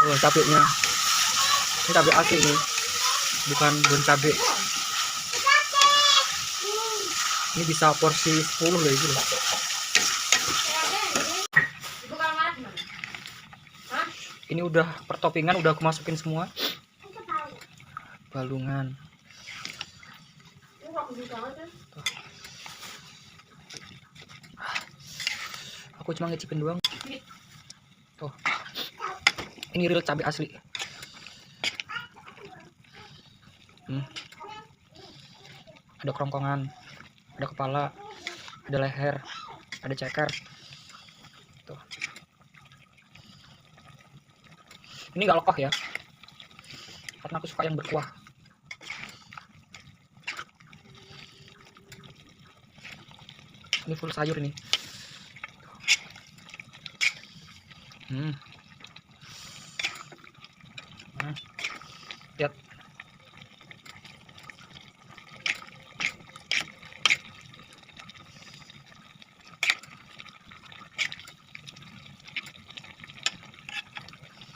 Oh, cabenya. Ini cabai asli nih. Bukan cabai. Ini bisa porsi 10 loh itu loh. Ini udah pertopingan udah aku masukin semua. Balungan. Aku cuma ngicipin doang. Tuh. Ini real cabai asli. Ada kerongkongan, ada kepala, ada leher, ada ceker. Tuh. Ini nggak lekoh ya, karena aku suka yang berkuah. Ini full sayur ini. Nah, lihat.